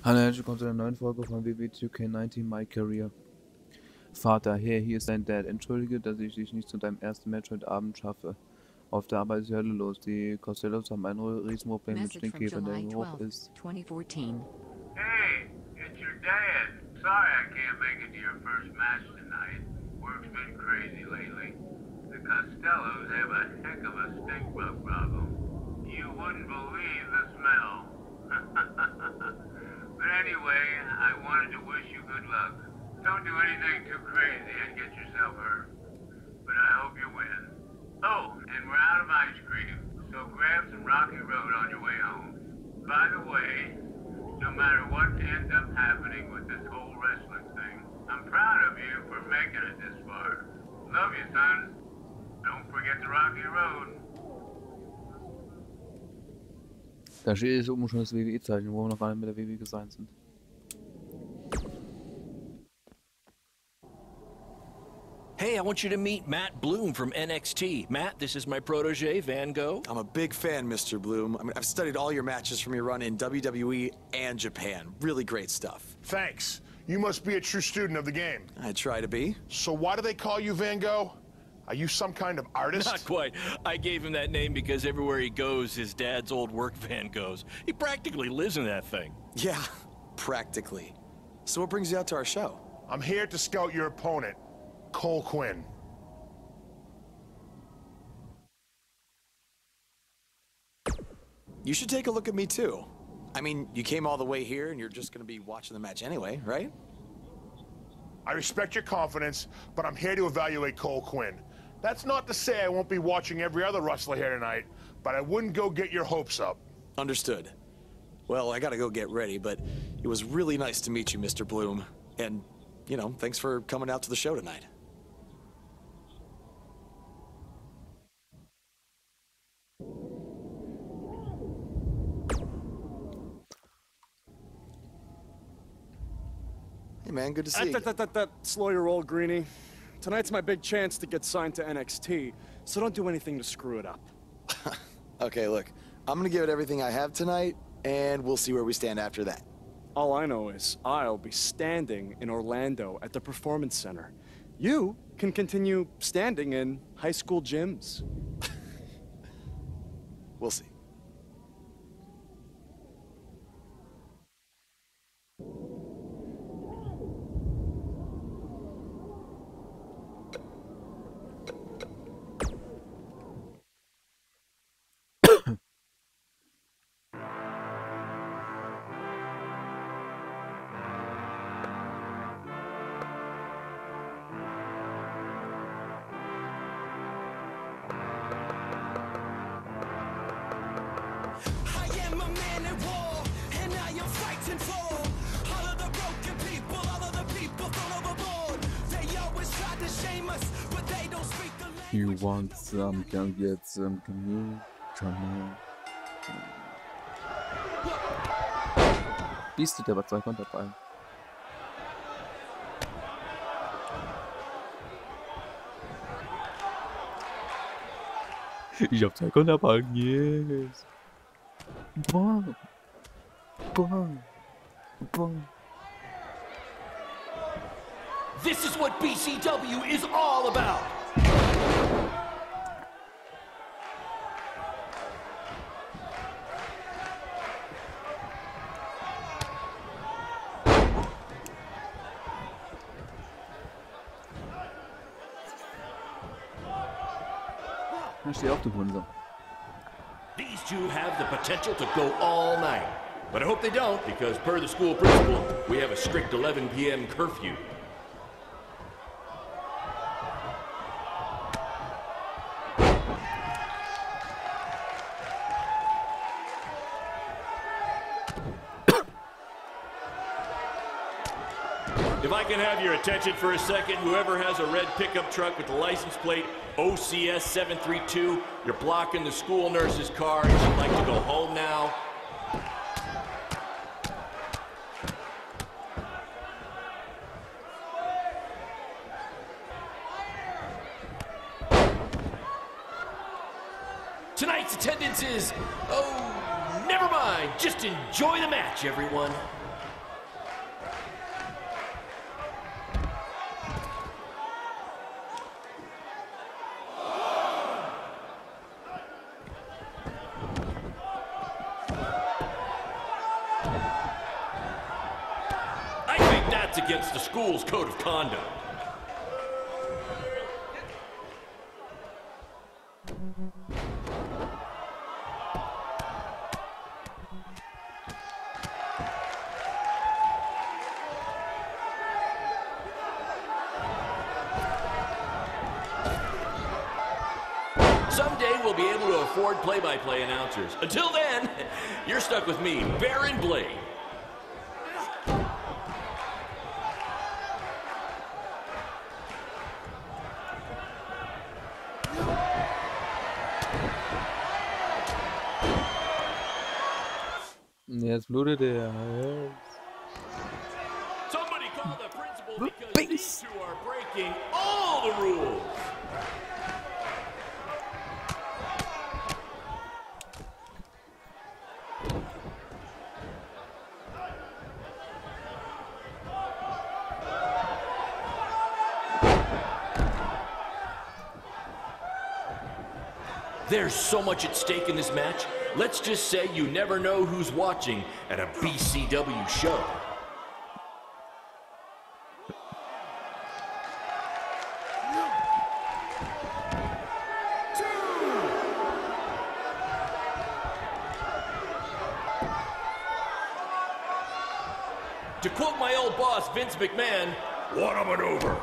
Hallo, herzlich willkommen zu einer neuen Folge von WWE2K19 My Career. Vater, hey, hier ist dein Dad. Entschuldige, dass ich dich nicht zu deinem ersten Match heute Abend schaffe. Auf der Arbeit ist die Hölle los. Die Costellos haben ein Riesenproblem mit Stinkkäfer, der hoch ist. 2014. Hey, it's your dad. Sorry I can't make it to your first match tonight. Work's been crazy lately. The Costellos have a heck of a stink bug problem. You wouldn't believe the smell. But anyway, I wanted to wish you good luck. Don't do anything too crazy and get yourself hurt. But I hope you win. Oh, and we're out of ice cream, so grab some Rocky Road on your way home. By the way, no matter what ends up happening with this whole wrestling thing, I'm proud of you for making it this far. Love you, son. Don't forget the Rocky Road. Da steht jetzt oben schon das WWE-Zeichen, wo wir noch gar nicht mit der WWE gesigned sind. Hey, I want you to meet Matt Bloom from NXT. Matt, this is my protege, Van Gogh. I'm a big fan, Mr. Bloom. I mean, I've studied all your matches from your run in WWE and Japan. Really great stuff. Thanks. You must be a true student of the game. I try to be. So why do they call you Van Gogh? Are you some kind of artist? Not quite. I gave him that name because everywhere he goes, his dad's old work van goes. He practically lives in that thing. Yeah, practically. So what brings you out to our show? I'm here to scout your opponent, Cole Quinn. You should take a look at me, too. I mean, you came all the way here, and you're just going to be watching the match anyway, right? I respect your confidence, but I'm here to evaluate Cole Quinn. That's not to say I won't be watching every other wrestler here tonight, but I wouldn't go get your hopes up. Understood. Well, I gotta go get ready, but it was really nice to meet you, Mr. Bloom. And, you know, thanks for coming out to the show tonight. Hey, man, good to see you. Slow your roll, Greenie. Tonight's my big chance to get signed to NXT, so don't do anything to screw it up. Okay, look, I'm gonna give it everything I have tonight, and we'll see where we stand after that. All I know is I'll be standing in Orlando at the Performance Center. You can continue standing in high school gyms. We'll see. You want some, can get some, can you come Beast, der war 2 Konterballen. Ich hab 2 Konterballen, yes. Boom. Boom. Boom. This is what BCW is all about. Da steht auch, du Hunde. These two have the potential to go all night. But I hope they don't, because per the school principal, we have a strict 11 p.m. curfew. If I can have your attention for a second, whoever has a red pickup truck with the license plate OCS 732, you're blocking the school nurse's car. She'd like to go home now. Tonight's attendance is, oh, never mind. Just enjoy the match, everyone. That's against the school's code of conduct. Someday we'll be able to afford play-by-play announcers. Until then, you're stuck with me, Baron Blade. Jetzt blutet er. Somebody call the principal because these two are breaking all the rules. There's so much at stake in this match. Let's just say you never know who's watching at a BCW show. To quote my old boss, Vince McMahon, what a maneuver.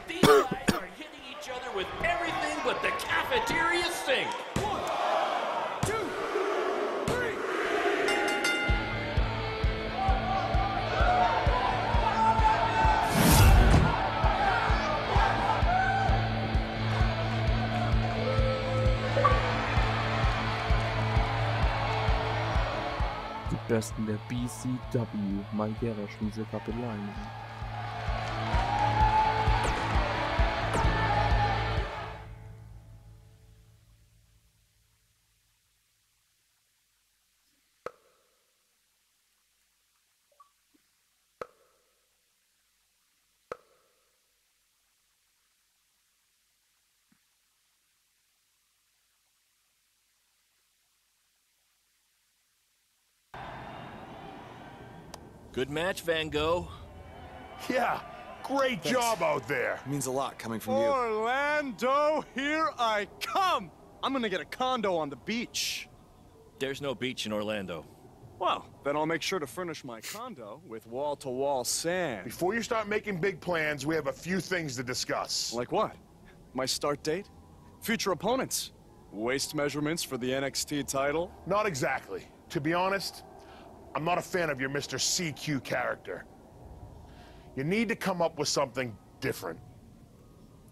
These guys are hitting each other with everything but the cafeteria sink. 1, 2, 3. Die Besten der BCW, Karriereschmiede Kapitel 1. Good match, Van Gogh. Yeah, great job out there. Means a lot coming from you. Orlando, here I come! I'm gonna get a condo on the beach. There's no beach in Orlando. Well, then I'll make sure to furnish my condo with wall-to-wall sand. Before you start making big plans, we have a few things to discuss. Like what? My start date? Future opponents? Waist measurements for the NXT title? Not exactly. To be honest, I'm not a fan of your Mr. CQ character. You need to come up with something different.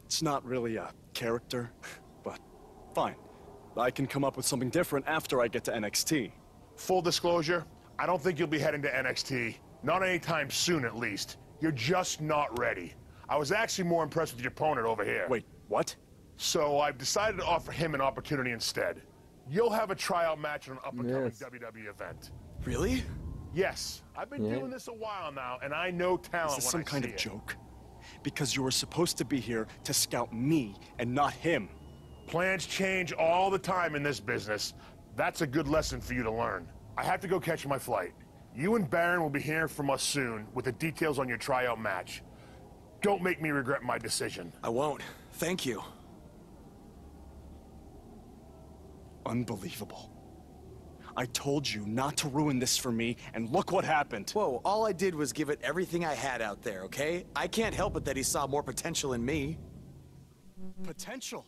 It's not really a character, but fine. I can come up with something different after I get to NXT. Full disclosure, I don't think you'll be heading to NXT. Not anytime soon, at least. You're just not ready. I was actually more impressed with your opponent over here. Wait, what? So I've decided to offer him an opportunity instead. You'll have a tryout match at an up-and-coming WWE event. Really? Yes, I've been doing this a while now, and I know talent. Is this some kind of it. joke? Because you were supposed to be here to scout me and not him. Plans change all the time in this business. That's a good lesson for you to learn. I have to go catch my flight. You and Baron will be hearing from us soon with the details on your tryout match. Don't make me regret my decision. I won't. Thank you. Unbelievable. I told you not to ruin this for me, and look what happened. Whoa, all I did was give it everything I had out there, okay? I can't help it that he saw more potential in me. Potential?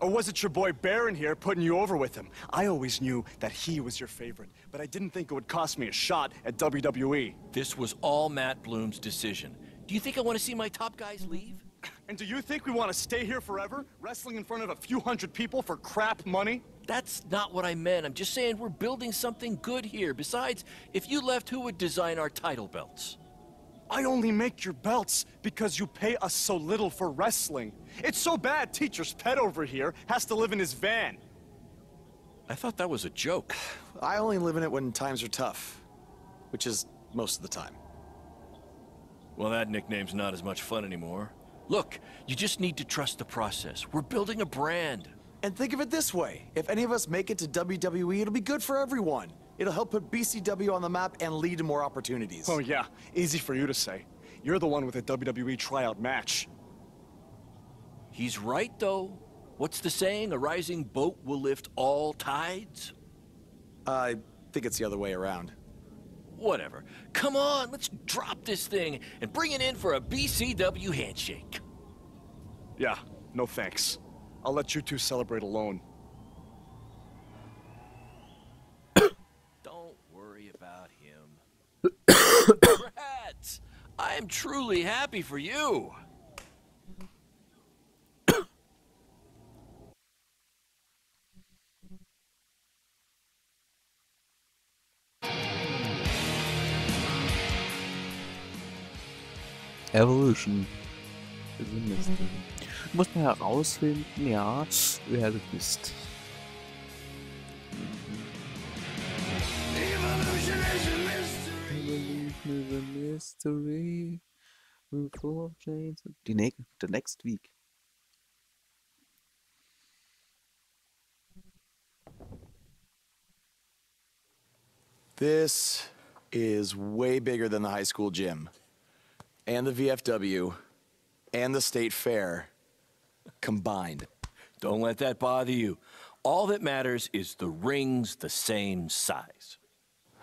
Or was it your boy Baron here putting you over with him? I always knew that he was your favorite, but I didn't think it would cost me a shot at WWE. This was all Matt Bloom's decision. Do you think I want to see my top guys leave? And do you think we want to stay here forever, wrestling in front of a few hundred people for crap money? That's not what I meant. I'm just saying we're building something good here. Besides, if you left, who would design our title belts? I only make your belts because you pay us so little for wrestling. It's so bad Teacher's pet over here has to live in his van. I thought that was a joke. I only live in it when times are tough, which is most of the time. Well, that nickname's not as much fun anymore. Look, you just need to trust the process. We're building a brand. And think of it this way. If any of us make it to WWE, it'll be good for everyone. It'll help put BCW on the map and lead to more opportunities. Oh yeah, easy for you to say. You're the one with a WWE tryout match. He's right, though. What's the saying? A rising boat will lift all tides? I think it's the other way around. Whatever. Come on, let's drop this thing and bring it in for a BCW handshake. Yeah, no thanks. I'll let you two celebrate alone. Don't worry about him. Congrats! I am truly happy for you. Evolution. Ist ein Mystery. Du musst mal herausfinden, ja, wer du bist. Evolution is a mystery. Full of chains. The next week. This is way bigger than the high school gym. And the VFW. And the state fair. Combined. Don't let that bother you. All that matters is the ring's the same size.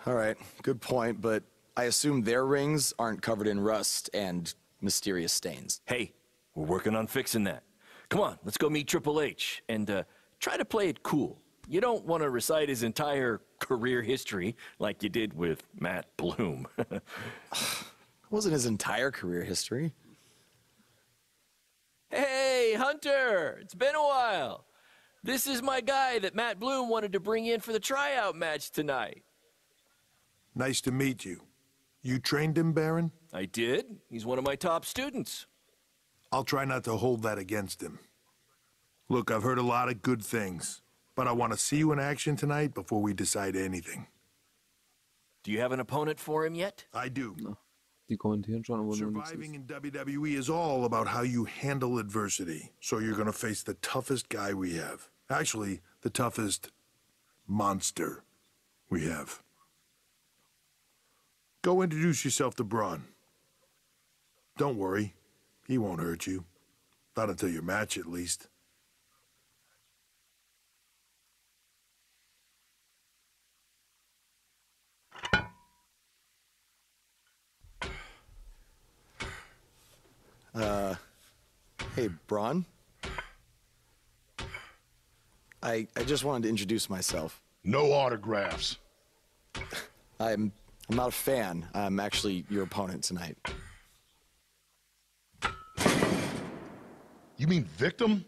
All right, good point, but I assume their rings aren't covered in rust and mysterious stains. Hey, we're working on fixing that. Come on, let's go meet Triple H and try to play it cool. You don't want to recite his entire career history like you did with Matt Bloom. It wasn't his entire career history. Hey, Hunter! It's been a while. This is my guy that Matt Bloom wanted to bring in for the tryout match tonight. Nice to meet you. You trained him, Baron? I did. He's one of my top students. I'll try not to hold that against him. Look, I've heard a lot of good things, but I want to see you in action tonight before we decide anything. Do you have an opponent for him yet? I do. No. Die kommentieren schon, aber nur nichts Surviving ist. in WWE is all about how you handle adversity. So you're gonna face the toughest guy we have. Actually, the toughest monster we have. Go introduce yourself to Braun. Don't worry, he won't hurt you. Not until your match, at least. Hey, Braun? I just wanted to introduce myself. No autographs. I'm not a fan. I'm actually your opponent tonight. You mean victim?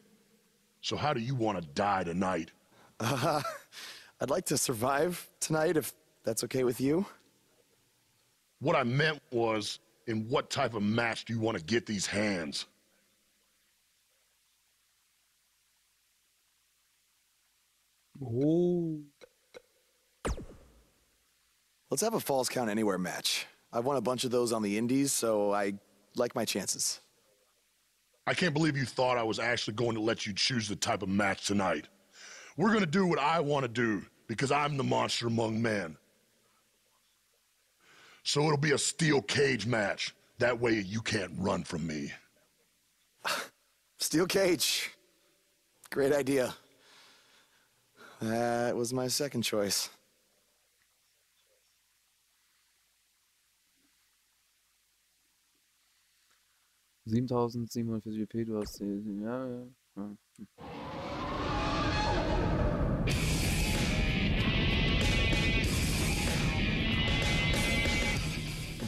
So how do you want to die tonight? I'd like to survive tonight, if that's okay with you. What I meant was, in what type of match do you want to get these hands? Oh. Let's have a Falls Count Anywhere match. I've won a bunch of those on the indies, so I like my chances. I can't believe you thought I was actually going to let you choose the type of match tonight. We're going to do what I want to do, because I'm the monster among men. So it'll be a steel cage match. That way you can't run from me. Steel cage. Great idea. That was my second choice. $7.747 du hast den. Ja.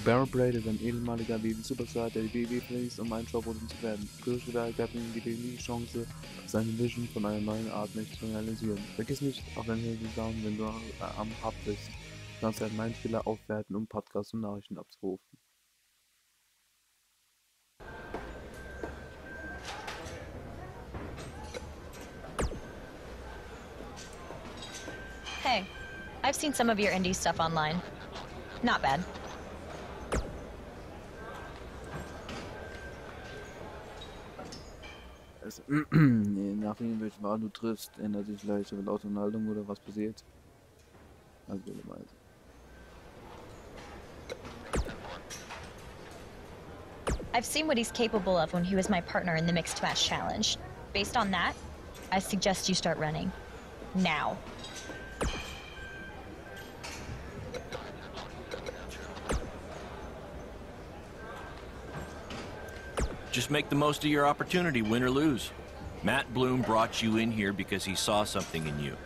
Baron Braid ist ein ehemaliger WWE-Superstar, der die WWE verließ, um einen Showproducent zu werden. Gerüchte gab ihm die WWE die Chance, seine Vision von einer neuen Art nicht zu realisieren. Vergiss nicht, auf dein Handy zu schauen, wenn du am Hub bist. Du kannst deinen Mindspieler aufwerten, um Podcasts und Nachrichten abzurufen. Hey, I've seen some of your indie stuff online. Not bad. Also, nachdem welche Wahl du triffst, ändert sich vielleicht laut Unterhaltung oder was passiert. Also, I've seen what he's capable of when he was my partner in the Mixed Match Challenge. Based on that, I suggest you start running. Now. Just make the most of your opportunity, win or lose. Matt Bloom brought you in here because he saw something in you.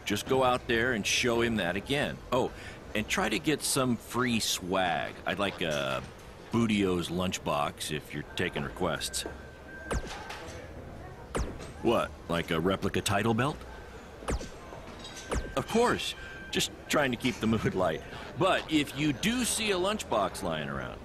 Just go out there and show him that again. Oh, and try to get some free swag. I'd like a Bootio's lunchbox if you're taking requests. What, like a replica title belt? Of course, just trying to keep the mood light. But if you do see a lunchbox lying around,